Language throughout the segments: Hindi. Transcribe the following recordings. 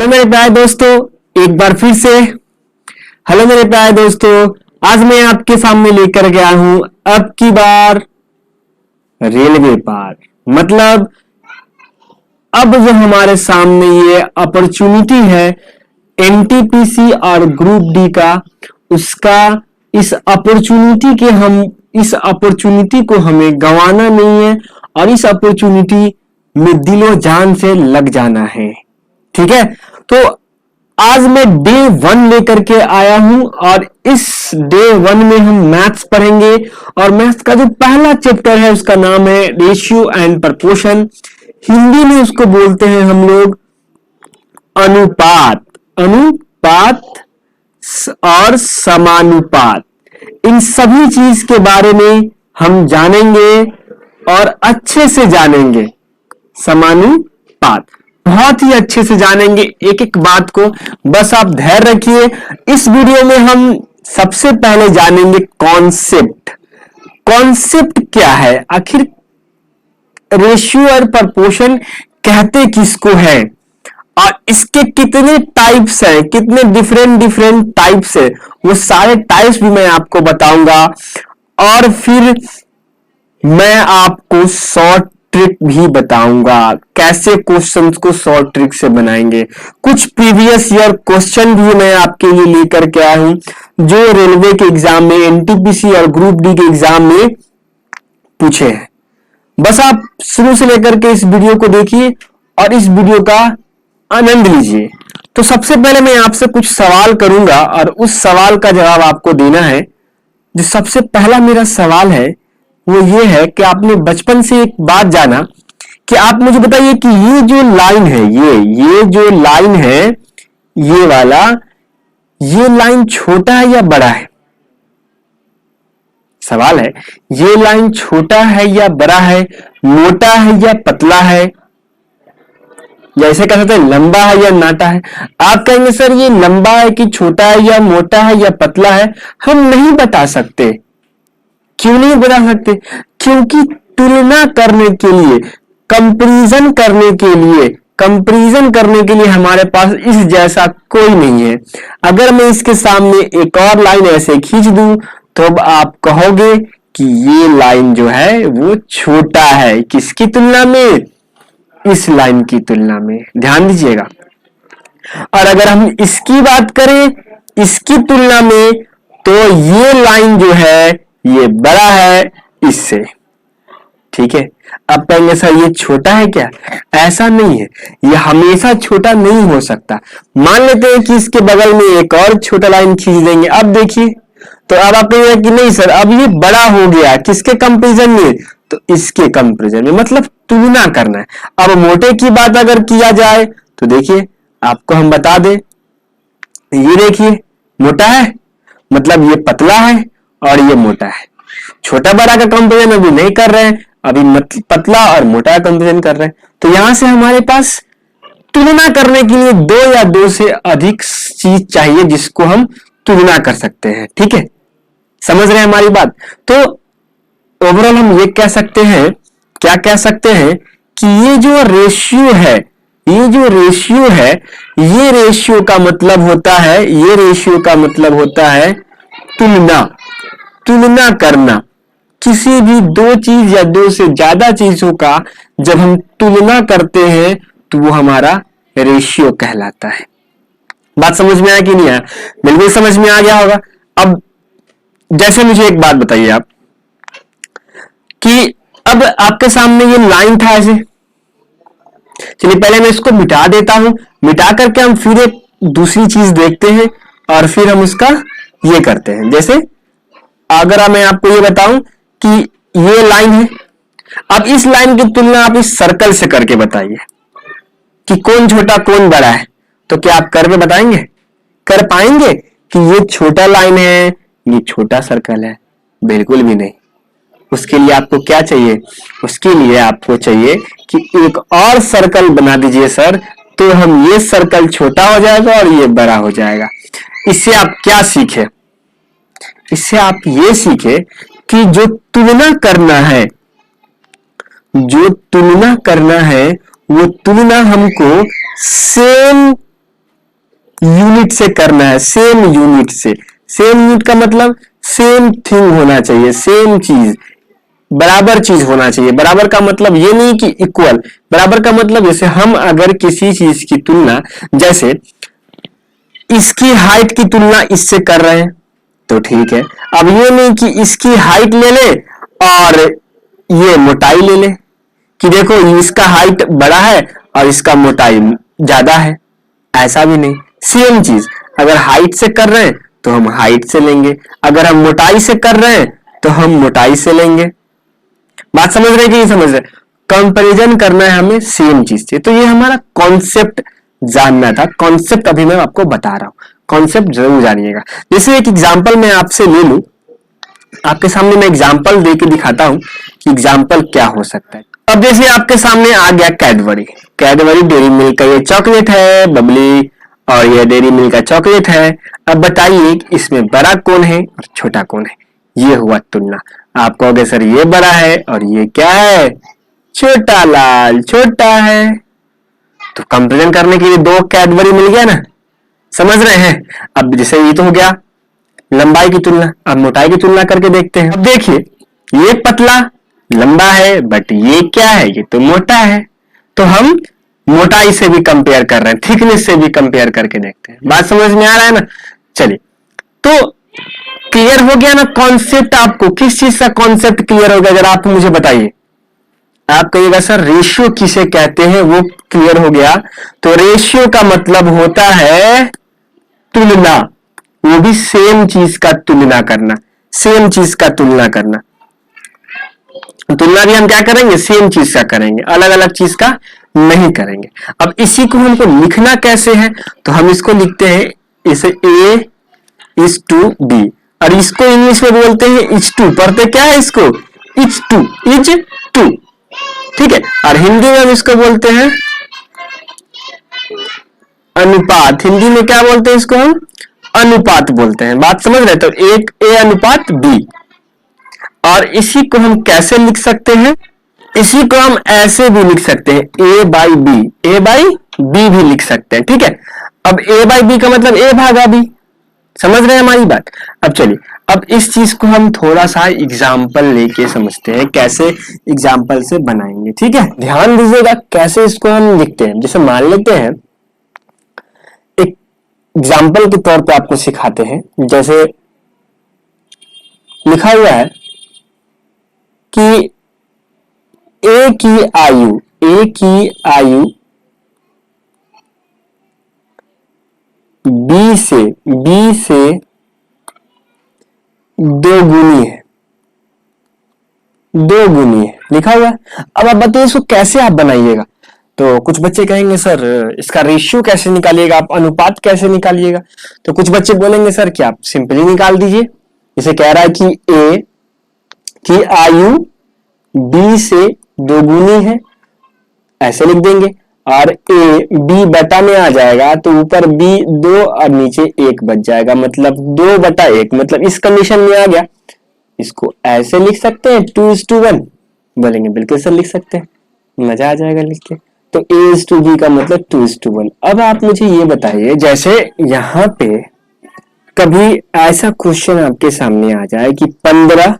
हेलो मेरे प्यारे दोस्तों, एक बार फिर से हेलो मेरे प्यारे दोस्तों। आज मैं आपके सामने लेकर गया हूं अब की बार रेलवे पार। मतलब अब जो हमारे सामने ये अपॉर्चुनिटी है एनटीपीसी और ग्रुप डी का, उसका इस अपॉर्चुनिटी को हमें गंवाना नहीं है और इस अपॉर्चुनिटी में दिलो जान से लग जाना है। ठीक है, तो आज मैं डे 1 लेकर के आया हूं और इस डे 1 में हम मैथ्स पढ़ेंगे और मैथ्स का जो पहला चैप्टर है उसका नाम है रेशियो एंड प्रपोर्शन। हिंदी में उसको बोलते हैं हम लोग अनुपात और समानुपात। इन सभी चीज के बारे में हम जानेंगे और अच्छे से जानेंगे। समानुपात बहुत ही अच्छे से जानेंगे एक एक बात को, बस आप धैर्य रखिए। इस वीडियो में हम सबसे पहले जानेंगे कॉन्सेप्ट क्या है, आखिर रेशियो और प्रपोर्शन कहते किसको है और इसके कितने टाइप्स हैं, कितने डिफरेंट टाइप्स है, वो सारे टाइप्स भी मैं आपको बताऊंगा। और फिर मैं आपको शॉर्ट ट्रिक भी बताऊंगा, कैसे क्वेश्चंस को शॉर्ट ट्रिक से बनाएंगे। कुछ प्रीवियस ईयर क्वेश्चन भी मैं आपके लिए लेकर के आया हूं जो रेलवे के एग्जाम में, एनटीपीसी और ग्रुप डी के एग्जाम में पूछे हैं। बस आप शुरू से लेकर के इस वीडियो को देखिए और इस वीडियो का आनंद लीजिए। तो सबसे पहले मैं आपसे कुछ सवाल करूंगा और उस सवाल का जवाब आपको देना है। जो सबसे पहला मेरा सवाल है वो ये है कि आपने बचपन से एक बात जाना कि आप मुझे बताइए कि ये जो लाइन है, ये जो लाइन है, ये वाला, ये लाइन छोटा है या बड़ा है? सवाल है, ये लाइन छोटा है या बड़ा है, मोटा है या पतला है, या ऐसे कह सकते हैं लंबा है या नाटा है। आप कहेंगे सर ये लंबा है कि छोटा है या मोटा है या पतला है। हम नहीं बता सकते। क्यों नहीं बता सकते? क्योंकि तुलना करने के लिए, कंपैरिजन करने के लिए हमारे पास इस जैसा कोई नहीं है। अगर मैं इसके सामने एक और लाइन ऐसे खींच दूं तो अब आप कहोगे कि ये लाइन जो है वो छोटा है। किसकी तुलना में? इस लाइन की तुलना में। ध्यान दीजिएगा। और अगर हम इसकी बात करें, इसकी तुलना में, तो ये लाइन जो है ये बड़ा है इससे। ठीक है, अब कहेंगे सर ये छोटा है क्या? ऐसा नहीं है, ये हमेशा छोटा नहीं हो सकता। मान लेते हैं कि इसके बगल में एक और छोटा लाइन खींच देंगे। अब देखिए, तो अब आप कहेंगे कि नहीं सर अब ये बड़ा हो गया। किसके कंपैरिजन में? तो इसके कंपैरिजन में, मतलब तुलना करना है। अब मोटे की बात अगर किया जाए तो देखिए, आपको हम बता दें, ये देखिए मोटा है, मतलब ये पतला है और ये मोटा है। छोटा बड़ा का कंपैरिजन अभी नहीं कर रहे हैं, अभी पतला और मोटा का कंपैरिजन कर रहे हैं। तो यहां से हमारे पास तुलना करने के लिए दो या दो से अधिक चीज चाहिए जिसको हम तुलना कर सकते हैं। ठीक है, समझ रहे हैं हमारी बात? तो ओवरऑल हम ये कह सकते हैं, क्या कह सकते हैं कि ये जो रेशियो है, ये रेशियो का मतलब होता है तुलना करना। किसी भी दो चीज या दो से ज्यादा चीजों का जब हम तुलना करते हैं तो वो हमारा रेशियो कहलाता है। बात समझ में आया कि नहीं आया? बिल्कुल समझ में आ गया होगा। अब जैसे मुझे एक बात बताइए आप कि अब आपके सामने ये लाइन था ऐसे। चलिए पहले मैं इसको मिटा देता हूं, मिटा करके हम फिर एक दूसरी चीज देखते हैं और फिर हम उसका ये करते हैं। जैसे अगर मैं आपको ये बताऊं कि ये लाइन है, अब इस लाइन की तुलना आप इस सर्कल से करके बताइए कि कौन छोटा कौन बड़ा है। तो क्या आप करके बताएंगे? कर पाएंगे कि ये छोटा लाइन है, ये छोटा सर्कल है? बिल्कुल भी नहीं। उसके लिए आपको क्या चाहिए? उसके लिए आपको चाहिए कि एक और सर्कल बना दीजिए सर, तो हम ये सर्कल छोटा हो जाएगा और ये बड़ा हो जाएगा। इससे आप क्या सीखे? इससे आप ये सीखे कि जो तुलना करना है वो तुलना हमको सेम यूनिट से करना है, सेम यूनिट से। सेम यूनिट का मतलब सेम थिंग होना चाहिए, सेम चीज, बराबर चीज होना चाहिए। बराबर का मतलब ये नहीं कि इक्वल, बराबर का मतलब जैसे हम अगर किसी चीज की तुलना, जैसे इसकी हाइट की तुलना इससे कर रहे हैं तो ठीक है। अब ये नहीं कि इसकी हाइट ले ले और ये मोटाई ले ले, कि देखो इसका हाइट बड़ा है और इसका मोटाई ज्यादा है, ऐसा भी नहीं। सेम चीज, अगर हाइट से कर रहे हैं तो हम हाइट से लेंगे, अगर हम मोटाई से कर रहे हैं तो हम मोटाई से लेंगे। बात समझ रहे कि नहीं समझ रहे? कंपैरिजन करना है हमें सेम चीज से। तो ये हमारा कॉन्सेप्ट जानना था, कॉन्सेप्ट अभी मैं आपको बता रहा हूं, कॉन्सेप्ट जरूर जानिएगा। जैसे एक एग्जांपल मैं आपसे ले लूं, आपके सामने मैं एग्जांपल देके दिखाता हूं कि एग्जांपल क्या हो सकता है। अब जैसे आपके सामने आ गया कैडबरी, कैडबरी डेयरी मिल्क का ये चॉकलेट है बबली, और ये डेयरी मिल्क का चॉकलेट है। अब बताइए इसमें बड़ा कौन है और छोटा कौन है? ये हुआ तुलना। आप कहोगे सर ये बड़ा है और ये क्या है? छोटा लाल छोटा है। तो कंपेरिजन करने के लिए दो कैडबरी मिल गया ना, समझ रहे हैं? अब जैसे ये तो हो गया लंबाई की तुलना, अब मोटाई की तुलना करके देखते हैं। अब देखिए ये पतला लंबा है, बट ये क्या है? ये तो मोटा है। तो हम मोटाई से भी कंपेयर कर रहे हैं, थिकनेस से भी कंपेयर करके देखते हैं। बात समझ में आ रहा है ना? चलिए, तो क्लियर हो गया ना कॉन्सेप्ट? आपको किस चीज का कॉन्सेप्ट क्लियर हो गया जरा आप मुझे बताइए। आप कहिएगा सर रेशियो किसे कहते हैं, वो क्लियर हो गया। तो रेशियो का मतलब होता है तुलना, वो भी सेम चीज का तुलना करना, सेम चीज का तुलना करना। तुलना भी हम क्या करेंगे? सेम चीज का करेंगे, अलग अलग चीज का नहीं करेंगे। अब इसी को हमको लिखना कैसे है? तो हम इसको लिखते हैं इसे A is to B, और इसको इंग्लिश में बोलते हैं इज टू। पढ़ते क्या है इसको? इज टू, इज टू, ठीक है। और हिंदी में हम इसको बोलते हैं अनुपात। हिंदी में क्या बोलते हैं इसको? हम अनुपात बोलते हैं। बात समझ रहे? तो एक A अनुपात B। और इसी को हम कैसे लिख सकते हैं? इसी को हम ऐसे भी लिख सकते हैं, A by B, A by B भी लिख सकते हैं, ठीक है। अब A by B का मतलब A भागा B, समझ रहे हैं हमारी बात? अब चलिए, अब इस चीज को हम थोड़ा सा एग्जाम्पल लेके समझते हैं, कैसे एग्जाम्पल से बनाएंगे, ठीक है। ध्यान दीजिएगा कैसे इसको हम लिखते हैं। जैसे मान लेते हैं, एक एग्जाम्पल के तौर पे आपको सिखाते हैं। जैसे लिखा हुआ है कि A की आयु B से 2 गुनी है, 2 गुनी है लिखा हुआ है। अब आप बताइए इसको कैसे आप बनाइएगा? तो कुछ बच्चे कहेंगे सर इसका रेशियो कैसे निकालिएगा, आप अनुपात कैसे निकालिएगा? तो कुछ बच्चे बोलेंगे सर कि आप सिंपली निकाल दीजिए। जैसे कह रहा है कि A की आयु B से 2 गुनी है, ऐसे लिख देंगे। और A B बटा में आ जाएगा तो ऊपर B 2 और नीचे 1 बच जाएगा, मतलब 2/1, मतलब इस कंडीशन में आ गया। इसको ऐसे लिख सकते हैं 2:1, बोलेंगे बिल्कुल सर लिख सकते हैं, मजा आ जाएगा लिख के। तो A:B का मतलब 2:1। अब आप मुझे ये बताइए, जैसे यहाँ पे कभी ऐसा क्वेश्चन आपके सामने आ जाए कि 15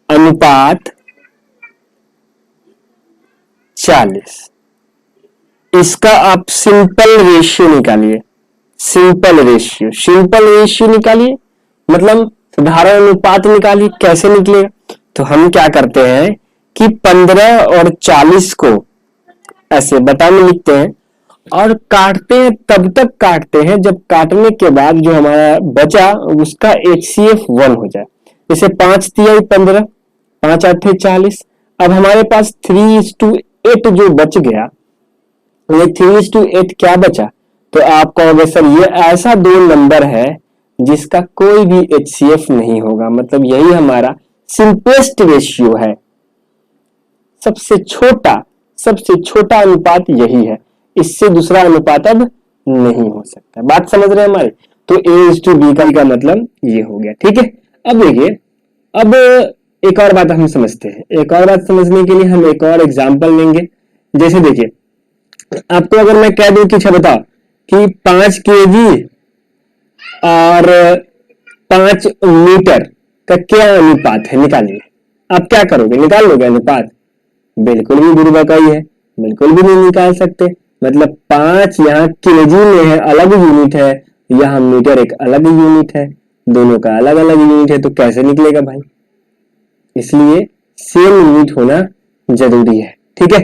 अनुपात 40, इसका आप सिंपल रेशियो निकालिए। सिंपल रेशियो निकालिए, मतलब साधारण अनुपात निकालिए। कैसे निकलेगा? तो हम क्या करते हैं कि 15 और 40 को ऐसे बटा में लिखते हैं और काटते हैं, तब तक काटते हैं जब काटने के बाद जो हमारा बचा उसका HCF 1 हो जाए। जैसे 5 तिहाई 15, 5 आठे 40। अब हमारे पास 3:8 जो बच गया, ये 3:8 क्या बचा? तो आप कहोगे सर ये ऐसा 2 नंबर है जिसका कोई भी HCF नहीं होगा, मतलब यही हमारा सिंपलेस्ट रेशियो है। सबसे छोटा अनुपात यही है, इससे दूसरा अनुपात अब नहीं हो सकता। बात समझ रहे हैं हमारे? तो A:B का मतलब ये हो गया, ठीक है। अब देखिए, अब एक और बात हम समझते हैं। एक और बात समझने के लिए हम एक और एग्जांपल लेंगे। जैसे देखिए, आपको अगर मैं कह दूं कि अच्छा बताओ कि 5 kg और 5 मीटर का क्या अनुपात है, निकालिए। आप क्या करोगे, निकाल लोगे अनुपात? बिल्कुल भी बुर्बकाई है, बिल्कुल भी नहीं निकाल सकते। मतलब 5 यहाँ केजी में है, अलग यूनिट है, यहाँ मीटर एक अलग यूनिट है, दोनों का अलग अलग यूनिट है, तो कैसे निकलेगा भाई? इसलिए सेम यूनिट होना जरूरी है। ठीक है,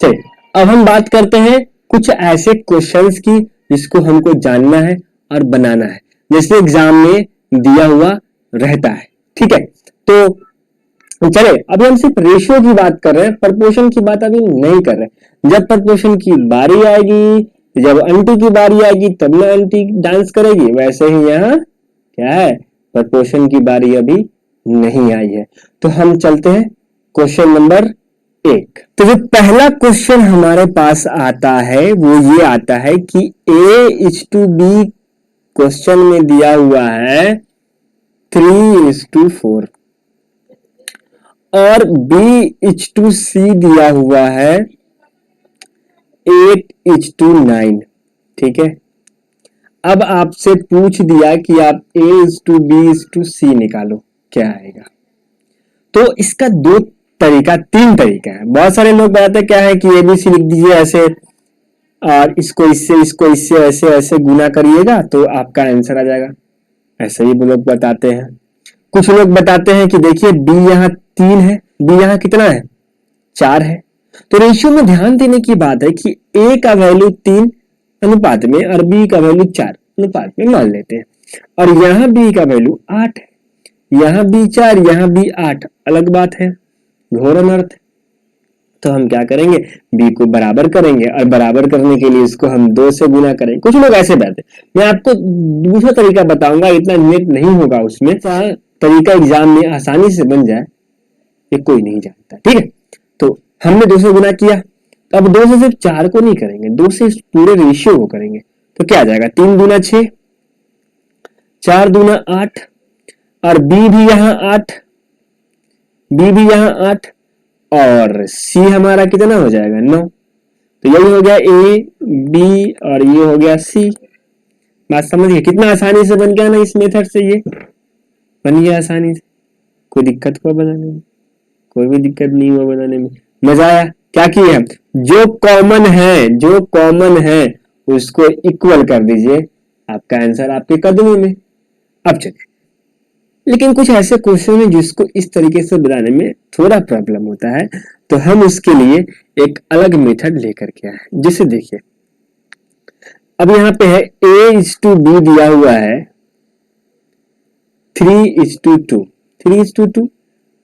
चलिए अब हम बात करते हैं कुछ ऐसे क्वेश्चंस की जिसको हमको जानना है और बनाना है, जैसे एग्जाम में दिया हुआ रहता है। ठीक है, तो चले अभी हम सिर्फ रेशियो की बात कर रहे हैं, प्रपोर्शन की बात अभी नहीं कर रहे। जब प्रपोर्शन की बारी आएगी, जब आंटी की बारी आएगी तब ना आंटी डांस करेगी, वैसे ही यहाँ क्या है, प्रपोर्शन की बारी अभी नहीं आई है। तो हम चलते हैं क्वेश्चन नंबर 1। तो जो पहला क्वेश्चन हमारे पास आता है वो ये आता है कि A:B क्वेश्चन में दिया हुआ है 3:4 और B:C दिया हुआ है 8:9। ठीक है, अब आपसे पूछ दिया कि आप A:B:C निकालो, क्या आएगा? तो इसका तीन तरीका है। बहुत सारे लोग बताते हैं क्या है कि ABC लिख दीजिए ऐसे, और इसको इससे ऐसे ऐसे गुना करिएगा तो आपका आंसर आ जाएगा, ऐसे ही लोग बताते हैं। कुछ लोग बताते हैं कि देखिए B यहाँ 3 है, B यहाँ कितना है, 4 है। तो रेशियो में ध्यान देने की बात है कि A का वैल्यू 3 अनुपात में और B का वैल्यू 4 अनुपात में मान लेते हैं, और यहाँ B का वैल्यू 8 है, यहाँ B 4, यहाँ B 8, अलग बात है, घोर अनर्थ। तो हम क्या करेंगे, B को बराबर करेंगे, और बराबर करने के लिए इसको हम 2 से गुना करेंगे। कुछ लोग ऐसे बैठे, मैं आपको दूसरा तरीका बताऊंगा, इतना नेट नहीं होगा उसमें, तरीका एग्जाम में आसानी से बन जाए ये कोई नहीं जानता। ठीक है, तो हमने 2 से गुना किया, तो अब 2 से सिर्फ 4 को नहीं करेंगे, 2 से इस पूरे रेशियो को करेंगे। तो क्या आ जाएगा, 3 दूना 6, 4 दूना 8, और B भी यहाँ 8, B भी यहाँ 8, और C हमारा कितना हो जाएगा, 9। तो यही हो गया A, B और ये हो गया C। बात समझिए कितना आसानी से बन गया ना, इस मेथड से ये बन गया आसानी से। कोई दिक्कत हुआ बनाने में? कोई भी दिक्कत नहीं हुआ बनाने में, मजा आया। क्या किया, जो कॉमन है उसको इक्वल कर दीजिए, आपका आंसर आपके कदमों में। अब चलिए, लेकिन कुछ ऐसे क्वेश्चन हैं जिसको इस तरीके से बनाने में थोड़ा प्रॉब्लम होता है, तो हम उसके लिए एक अलग मेथड लेकर के आए। जैसे देखिए अब यहाँ पे है A:B दिया हुआ है 3:2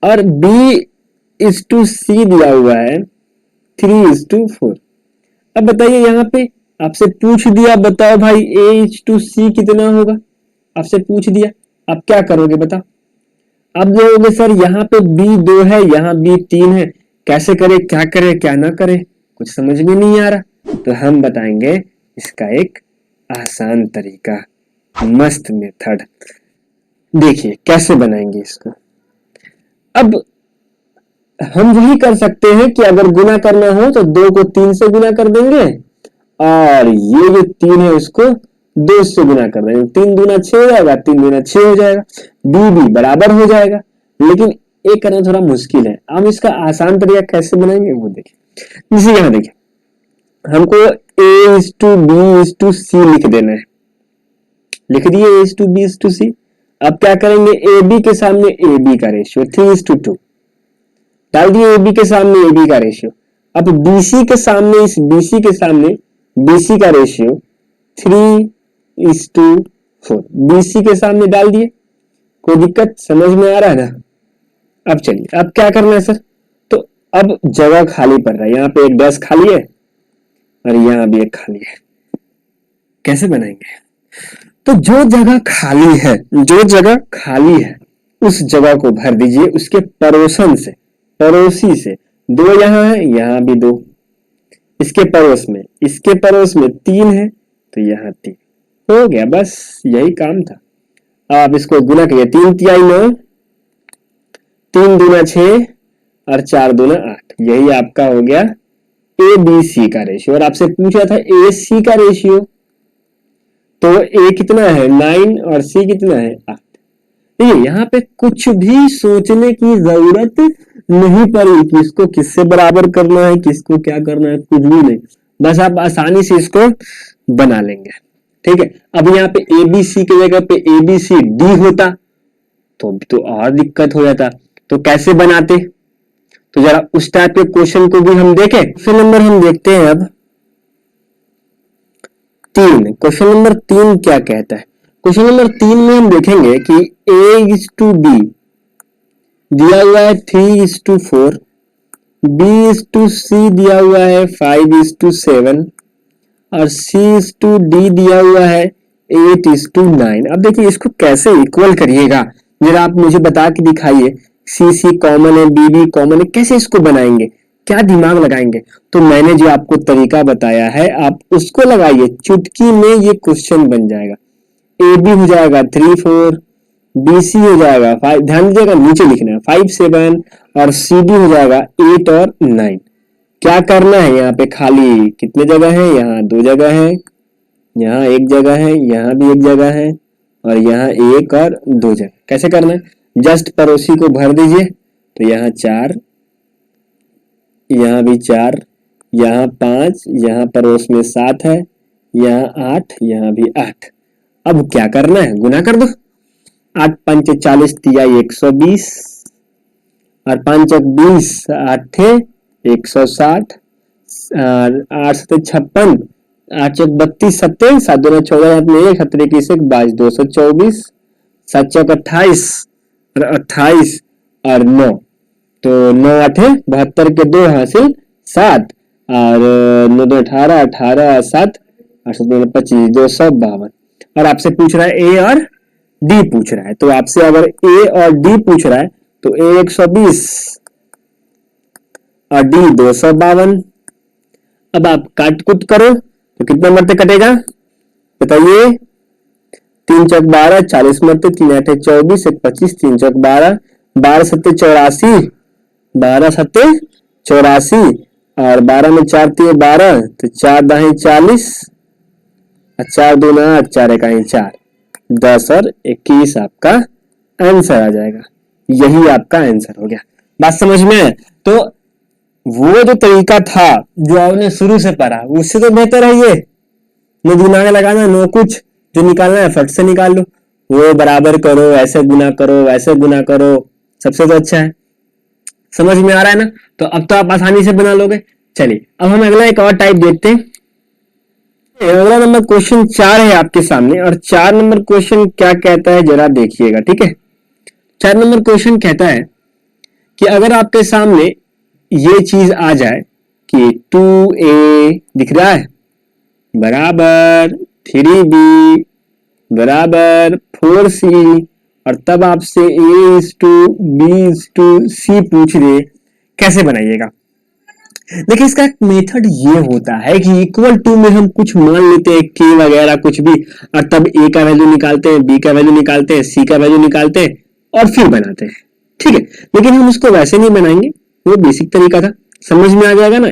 और B:C दिया हुआ है 3:4। अब बताइए, यहाँ पे आपसे पूछ दिया, बताओ भाई A:C कितना होगा, आपसे पूछ दिया, आप क्या करोगे बताओ? अब बोलोगे सर यहाँ पे B2 है, यहाँ B3 है, कैसे करे, क्या करे क्या ना करे, कुछ समझ में नहीं आ रहा। तो हम बताएंगे इसका एक आसान तरीका, मस्त मेथड। देखिए कैसे बनाएंगे इसको। अब हम वही कर सकते हैं कि अगर गुना करना हो तो 2 को 3 से गुना कर देंगे, और ये जो 3 है उसको 2 से गुना कर देंगे, 3 दूना 6 हो जाएगा, 3 दूना 6 हो जाएगा, B भी बराबर हो जाएगा। लेकिन एक करना थोड़ा मुश्किल है, हम इसका आसान तरीका कैसे बनाएंगे वो देखिए। जैसे यहाँ देखिए, हमको A:B:C लिख देना है, लिख दिए A:B:C। अब क्या करेंगे, AB के सामने AB का रेशियो 3:2 डाल दिए, AB के सामने AB का रेशियो। अब BC के सामने, इस BC के सामने BC का रेशियो 3:4 BC के सामने डाल दिए। कोई दिक्कत समझ में आ रहा है ना? अब चलिए, अब क्या करना है सर, तो अब जगह खाली पड़ रहा है, यहाँ पे एक डेस्क खाली है और यहाँ भी एक खाली है, कैसे बनाएंगे? तो जो जगह खाली है उस जगह को भर दीजिए उसके पड़ोसी से। 2 यहाँ है, यहाँ भी 2, इसके पड़ोस में 3 है, तो यहाँ 3 हो गया, बस यही काम था। आप इसको गुना करिए, 3 तिहाई 9, 3 दूना 6 और 4 दूना 8, यही आपका हो गया ABC का रेशियो। और आपसे पूछा था AC का रेशियो, तो ए कितना है 9 और सी कितना है 8। देखिए यहाँ पे कुछ भी सोचने की जरूरत नहीं पड़ी कि इसको किससे बराबर करना है, किसको क्या करना है, कुछ भी नहीं, बस आप आसानी से इसको बना लेंगे। ठीक है, अब यहाँ पे ए बी सी की जगह पे ए बी सी डी होता तो और दिक्कत हो जाता। तो कैसे बनाते, तो जरा उस टाइप के क्वेश्चन को भी हम देखें। क्वेश्चन नंबर हम देखते हैं अब 3। क्वेश्चन नंबर 3 क्या कहता है? क्वेश्चन नंबर 3 में हम देखेंगे कि A:B दिया हुआ है 3:4, B:C दिया हुआ है 5:7 और C:D दिया हुआ है 8:9। अब देखिए इसको कैसे इक्वल करिएगा, जरा आप मुझे बता के दिखाइए। C कॉमन है, B कॉमन है, कैसे इसको बनाएंगे, क्या दिमाग लगाएंगे? तो मैंने जो आपको तरीका बताया है आप उसको लगाइए, चुटकी में ये क्वेश्चन बन जाएगा। AB हो जाएगा 3 4, BC हो जाएगा 5, ध्यान दीजिएगा नीचे लिखना है 5 7 और CD हो जाएगा 8 और 9। क्या करना है, यहाँ पे खाली कितने जगह है, यहाँ 2 जगह है, यहाँ 1 जगह है, यहाँ भी 1 जगह है और यहाँ 1 और 2 जगह। कैसे करना है, जस्ट पड़ोसी को भर दीजिए। तो यहाँ 4, यहाँ भी 4, यहाँ 5, यहाँ पड़ोस में 7 है, यहाँ 8, यहाँ भी 8। अब क्या करना है, गुना कर दो। 8 पंच 40 तिया 120 और 5 20, 8 160 और 8 7 56, 8 32 7 7 2 14 1 7 21 22 224, 7 28 और 28 और 9, तो 9 8 72 के 2 हासिल 7 और 9 2 18 18 7 8 7 25 252। और आपसे पूछ रहा है ए और डी पूछ रहा है, तो आपसे अगर ए और डी पूछ रहा है तो ए 120 और डी 252। अब आप काट कुट करो तो कितना मरते कटेगा बताइए। 3 चौक 12, 40 मरते, 3 8 24, 1 25, 3 चौक 12, 12 7 84, 12 7 84 और 12 में 4 3 12, तो 4 दाएं 40 और 4 2 8, 4 1 4, 10 और 21 आपका आंसर आ जाएगा। यही आपका आंसर हो गया। बात समझ में है? तो वो जो तरीका था जो आपने शुरू से पढ़ा उससे तो बेहतर है ये, न दिमाग लगाना न कुछ, जो निकालना है फट से निकाल लो, वो बराबर करो, ऐसे गुना करो, ऐसे गुना करो, सबसे तो अच्छा है। समझ में आ रहा है ना? तो अब तो आप आसानी से बना लोगे। चलिए अब हम अगला एक और टाइप देखते हैं। अगला नंबर क्वेश्चन 4 है आपके सामने और 4 नंबर क्वेश्चन क्या कहता है जरा देखिएगा। ठीक है, 4 नंबर क्वेश्चन कहता है कि अगर आपके सामने ये चीज आ जाए कि 2a दिख रहा है बराबर 3b बराबर 4c और तब आपसे a:b:c पूछ दे, कैसे बनाइएगा? देखिए इसका एक मेथड ये होता है कि इक्वल टू में हम कुछ मान लेते हैं k वगैरह कुछ भी और तब a का वैल्यू निकालते हैं, b का वैल्यू निकालते हैं, c का वैल्यू निकालते हैं और फिर बनाते हैं। ठीक है, लेकिन हम उसको वैसे नहीं बनाएंगे, वो बेसिक तरीका था, समझ में आ जाएगा ना। a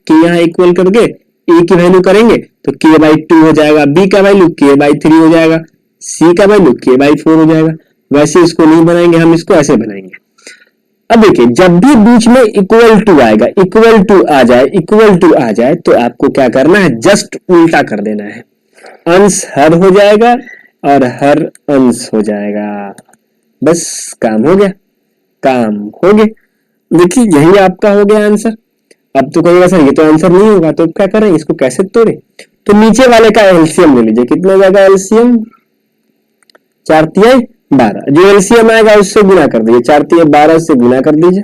के यहाँ इक्वल करके a की वैल्यू करेंगे तो k/2 हो जाएगा, b का वैल्यू k/3 हो जाएगा, c का वैल्यू k/4 हो जाएगा। वैसे इसको नहीं बनाएंगे, हम इसको ऐसे बनाएंगे। अब देखिए जब भी बीच में इक्वल टू आएगा, इक्वल टू आ जाए, इक्वल टू आ जाए तो आपको क्या करना है, जस्ट उल्टा कर देना है। अंश हर हो जाएगा और हर अंश हो जाएगा, बस काम हो गया, काम हो गया। देखिए यही आपका हो गया आंसर। अब तो कहिएगा सर ये तो आंसर नहीं होगा, तो क्या करें, इसको कैसे तोड़े? तो नीचे वाले का एलसीएम ले लीजिए। कितना जाएगा एलसीएम? 4 तिहाई 12, जो एलसीएम आएगा उससे गुना कर दीजिए, 4 तिहाई 12 से गुना कर दीजिए।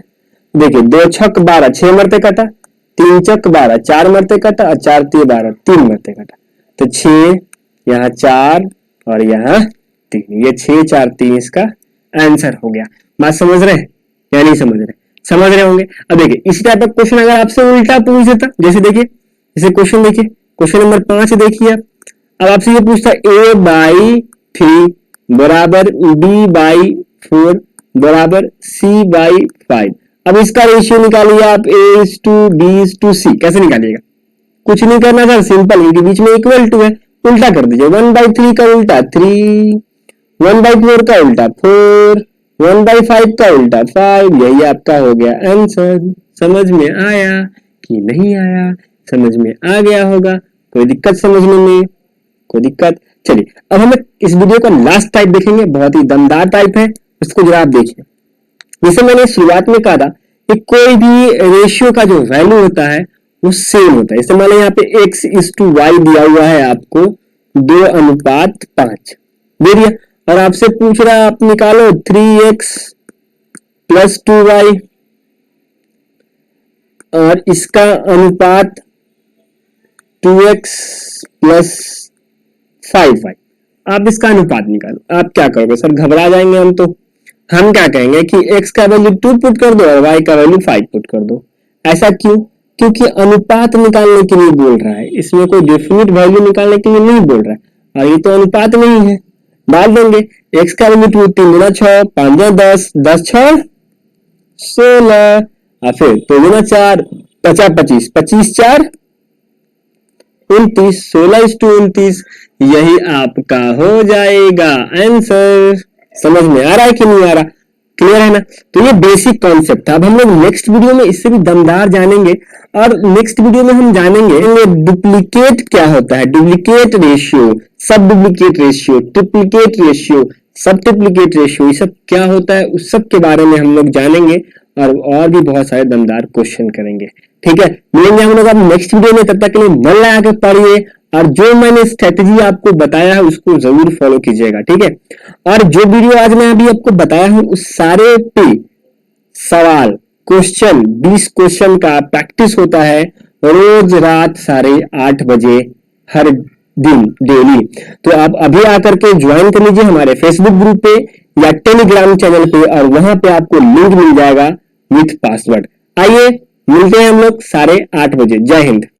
देखिए 2 छक 12 6 मरते कटा, 3 चक 12 4 मरते कटा और 4 तिहाई 12 3 मरते कटा, तो 6 यहाँ 4 और यहाँ 3, ये 6 4 3 इसका आंसर हो गया। बात समझ रहे हैं या नहीं समझ रहे? समझ रहे होंगे। अब देखिए इसी टाइप का क्वेश्चन अगर आपसे उल्टा पूछ देता, जैसे देखिए जैसे क्वेश्चन देखिए, क्वेश्चन नंबर 5 देखिए आप। अब आपसे ये पूछता a/3 बराबर b/4 बराबर c/5। अब इसका रेशियो निकालिए आप a:b:c। कैसे निकालिएगा? कुछ नहीं करना सर, सिंपल, इनके बीच में इक्वल टू है, उल्टा कर दीजिए, 1/3 का उल्टा 3, 1/4 का उल्टा 4, 1/5 का उल्टा 5। यही आपका हो गया आंसर। समझ में आया कि नहीं आया? समझ में आ गया होगा। कोई दिक्कत समझने में? कोई दिक्कत? चलिए अब हम इस वीडियो का लास्ट टाइप देखेंगे, बहुत ही दमदार टाइप है, उसको जरा आप देखिए। जैसे मैंने शुरुआत में कहा था कि कोई भी रेशियो का जो वैल्यू होता है वो सेम होता है। जैसे मान लो यहाँ पे x/y दिया हुआ है आपको 2:5 दे दिया, और आपसे पूछ रहा है आप निकालो 3x + 2y और इसका अनुपात 2x + 5y। आप इसका अनुपात निकालो। आप क्या करोगे सर? घबरा जाएंगे हम तो। हम क्या कहेंगे कि x का वैल्यू 2 पुट कर दो और y का वैल्यू 5 पुट कर दो। ऐसा क्यों? क्योंकि अनुपात निकालने के लिए बोल रहा है, इसमें कोई डेफिनिट वैल्यू निकालने के लिए नहीं बोल रहा है, और ये तो अनुपात नहीं है। डाल देंगे x का वैल्यू 2, 3 गुना 6, 5 गुना 10, 10 6 16, और फिर 2 गुना 4 50 25, 25 4 29, 16:29। यही आपका हो जाएगा आंसर। समझ में आ रहा है कि नहीं आ रहा? क्लियर है ना? तो ये बेसिक कॉन्सेप्ट था। अब हम लोग नेक्स्ट वीडियो में इससे भी दमदार जानेंगे, और नेक्स्ट वीडियो में हम जानेंगे डुप्लीकेट क्या होता है, डुप्लीकेट रेशियो, सब डुप्लीकेट रेशियो, ट्रिप्लीकेट रेशियो, सब ट्रिप्लीकेट रेशियो, ये सब क्या होता है उस सब के बारे में हम लोग जानेंगे, और भी बहुत सारे दमदार क्वेश्चन करेंगे। ठीक है, मिलेंगे हम लोग अब नेक्स्ट वीडियो में। तब तक के लिए मन लगा के पढ़िए, और जो मैंने स्ट्रेटेजी आपको बताया है उसको जरूर फॉलो कीजिएगा। ठीक है, और जो वीडियो आज मैं अभी आपको बताया हूं उस सारे पे सवाल क्वेश्चन 20 क्वेश्चन का प्रैक्टिस होता है रोज रात 8:30 बजे हर दिन डेली। तो आप अभी आकर के ज्वाइन कर लीजिए हमारे फेसबुक ग्रुप पे या टेलीग्राम चैनल पे, और वहां पे आपको लिंक मिल जाएगा विथ पासवर्ड। आइए मिलते हैं हम लोग 8:30 बजे। जय हिंद।